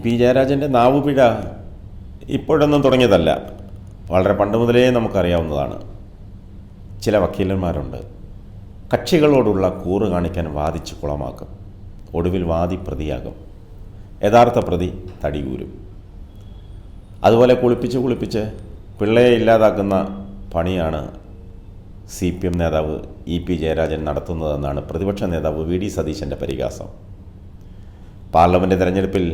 P ജയരാജൻ്റെ നാവുപിഴ ഇപ്പോഴൊന്നും തുടങ്ങിയതല്ല, വളരെ പണ്ട് മുതലേ നമുക്കറിയാവുന്നതാണ്. ചില വക്കീലന്മാരുണ്ട്, കക്ഷികളോടുള്ള കൂറ് കാണിക്കാൻ വാദിച്ച് കുളമാക്കും, ഒടുവിൽ വാദി പ്രതിയാകും, യഥാർത്ഥ പ്രതി തടിയൂരും. അതുപോലെ കുളിപ്പിച്ച് പിള്ളയെ ഇല്ലാതാക്കുന്ന പണിയാണ് CPM നേതാവ് പി ജയരാജൻ നടത്തുന്നതെന്നാണ് പ്രതിപക്ഷ നേതാവ് VD സതീശൻ്റെ പരിഹാസം. പാർലമെൻറ്റ് തെരഞ്ഞെടുപ്പിൽ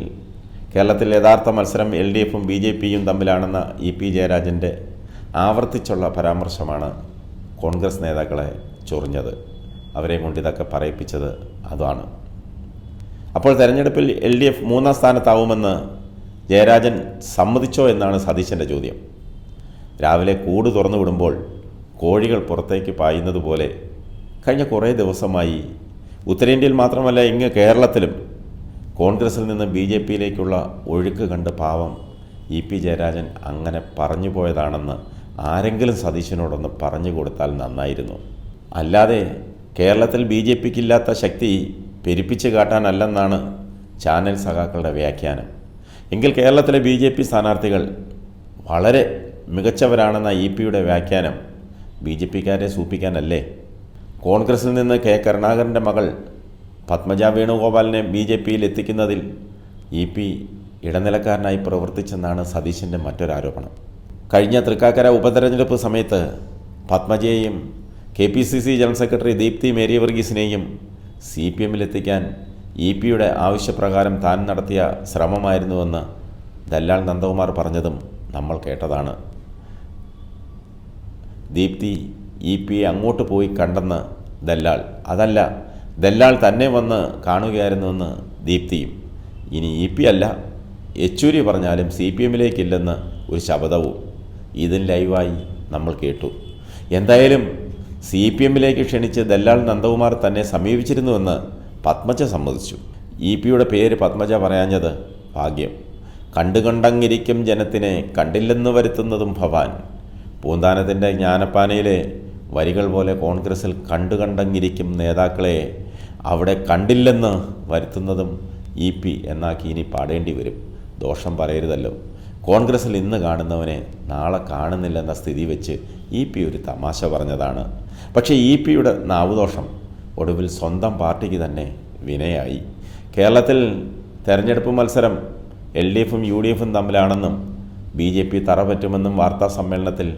കേരളത്തിൽ യഥാർത്ഥ മത്സരം LDFും BJPയും തമ്മിലാണെന്ന പി ജയരാജൻ്റെ ആവർത്തിച്ചുള്ള പരാമർശമാണ് കോൺഗ്രസ് നേതാക്കളെ ചൊറിഞ്ഞത്. അവരെ കൊണ്ട് ഇതൊക്കെ പറയിപ്പിച്ചത് അതാണ്. അപ്പോൾ തെരഞ്ഞെടുപ്പിൽ LDF 3-ാം സ്ഥാനത്താവുമെന്ന് ജയരാജൻ സമ്മതിച്ചോ എന്നാണ് സതീശൻ്റെ ചോദ്യം. രാവിലെ കൂട് തുറന്നു വിടുമ്പോൾ കോഴികൾ പുറത്തേക്ക് പായുന്നത് പോലെ കഴിഞ്ഞ കുറേ ദിവസമായി ഉത്തരേന്ത്യയിൽ മാത്രമല്ല ഇങ്ങ് കേരളത്തിലും കോൺഗ്രസിൽ നിന്ന് BJPയിലേക്കുള്ള ഒഴുക്ക് കണ്ട് പാവം പി ജയരാജൻ അങ്ങനെ പറഞ്ഞു പോയതാണെന്ന് ആരെങ്കിലും സതീശനോടൊന്ന് പറഞ്ഞു കൊടുത്താൽ നന്നായിരുന്നു. അല്ലാതെ കേരളത്തിൽ BJPക്കില്ലാത്ത ശക്തി പെരുപ്പിച്ച് കാട്ടാനല്ലെന്നാണ് ചാനൽ സഖാക്കളുടെ വ്യാഖ്യാനം. എങ്കിൽ കേരളത്തിലെ BJP സ്ഥാനാർത്ഥികൾ വളരെ മികച്ചവരാണെന്ന പിയുടെ വ്യാഖ്യാനം BJPക്കാരെ സൂപ്പിക്കാനല്ലേ? കോൺഗ്രസിൽ നിന്ന് K കരുണാകരൻ്റെ മകൾ പത്മജ വേണുഗോപാലിനെ BJPയിൽ എത്തിക്കുന്നതിൽ പി ഇടനിലക്കാരനായി പ്രവർത്തിച്ചെന്നാണ് സതീശൻ്റെ മറ്റൊരാരോപണം. കഴിഞ്ഞ തൃക്കാക്കര ഉപതെരഞ്ഞെടുപ്പ് സമയത്ത് പത്മജയെയും KPCC general secretary Deepthi Mary വർഗീസിനെയും CPMലെത്തിക്കാൻ പിയുടെ ആവശ്യപ്രകാരം താൻ നടത്തിയ ശ്രമമായിരുന്നുവെന്ന് ദല്ലാൽ നന്ദകുമാർ പറഞ്ഞതും നമ്മൾ കേട്ടതാണ്. ദീപ്തി പിയെ അങ്ങോട്ട് പോയി കണ്ടെന്ന് ദല്ലാൽ, അതല്ല ദല്ലാൽ തന്നെ വന്ന് കാണുകയായിരുന്നുവെന്ന് ദീപ്തിയും. ഇനി പി അല്ല യെച്ചൂരി പറഞ്ഞാലും CPMലേക്കില്ലെന്ന് ഒരു ശബ്ദവും ഇതിൽ ലൈവായി നമ്മൾ കേട്ടു. എന്തായാലും CPMലേക്ക് ക്ഷണിച്ച് ദല്ലാൽ നന്ദകുമാർ തന്നെ സമീപിച്ചിരുന്നുവെന്ന് പത്മജ സമ്മതിച്ചു. പിയുടെ പേര് പത്മജ പറയാഞ്ഞത് ഭാഗ്യം. കണ്ടുകണ്ടങ്ങിരിക്കും ജനത്തിനെ കണ്ടില്ലെന്ന് വരുത്തുന്നതും ഭവാൻ. പൂന്താനത്തിൻ്റെ ജ്ഞാനപ്പാനയിലെ വരികൾ പോലെ കോൺഗ്രസിൽ കണ്ടുകണ്ടങ്ങിരിക്കും നേതാക്കളെ അവിടെ കണ്ടില്ലെന്ന് വരുത്തുന്നതും പി എന്നാക്കി ഇനി പാടേണ്ടി വരും. ദോഷം പറയരുതല്ലോ. കോൺഗ്രസിൽ ഇന്ന് കാണുന്നവനെ നാളെ കാണുന്നില്ലെന്ന സ്ഥിതി വെച്ച് പി ഒരു തമാശ പറഞ്ഞതാണ്. പക്ഷേ പിയുടെ നാവുദോഷം ഒടുവിൽ സ്വന്തം പാർട്ടിക്ക് തന്നെ വിനയായി. കേരളത്തിൽ തെരഞ്ഞെടുപ്പ് മത്സരം LDFും UDFും തമ്മിലാണെന്നും BJP തറ പറ്റുമെന്നും വാർത്താ സമ്മേളനത്തിൽ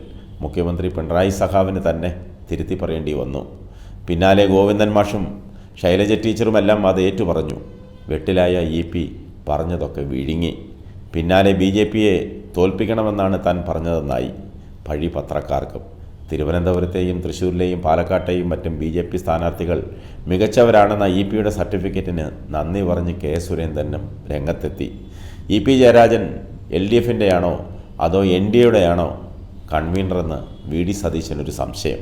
മുഖ്യമന്ത്രി പിണറായി സഖാവിന് തന്നെ തിരുത്തി പറയേണ്ടി വന്നു. പിന്നാലെ ഗോവിന്ദൻ മാഷും ശൈലജ ടീച്ചറുമെല്ലാം അത് ഏറ്റുപറഞ്ഞു. വെട്ടിലായ പി പറഞ്ഞതൊക്കെ വിഴുങ്ങി. പിന്നാലെ BJPയെ തോൽപ്പിക്കണമെന്നാണ് താൻ പറഞ്ഞതെന്നായി പഴി പത്രക്കാർക്കും. തിരുവനന്തപുരത്തെയും തൃശ്ശൂരിലെയും പാലക്കാട്ടെയും മറ്റും BJP സ്ഥാനാർത്ഥികൾ മികച്ചവരാണെന്ന പിയുടെ സർട്ടിഫിക്കറ്റിന് നന്ദി പറഞ്ഞ് K സുരേന്ദ്രനും രംഗത്തെത്തി. പി ജയരാജൻ LDFിൻ്റെയാണോ അതോ NDAയുടെയാണോ കൺവീനറെന്ന് VD സതീശനൊരു സംശയം.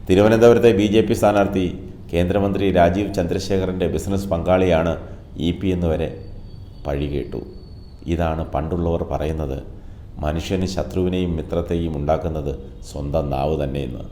തിരുവനന്തപുരത്തെ BJP സ്ഥാനാർത്ഥി കേന്ദ്രമന്ത്രി രാജീവ് ചന്ദ്രശേഖറിൻ്റെ ബിസിനസ് പങ്കാളിയാണ് പി എന്നുവരെ പഴി കേട്ടു. ഇതാണ് പണ്ടുള്ളവർ പറയുന്നത്, മനുഷ്യന് ശത്രുവിനെയും മിത്രത്തെയും ഉണ്ടാക്കുന്നത് സ്വന്തം നാവ് തന്നെയെന്ന്.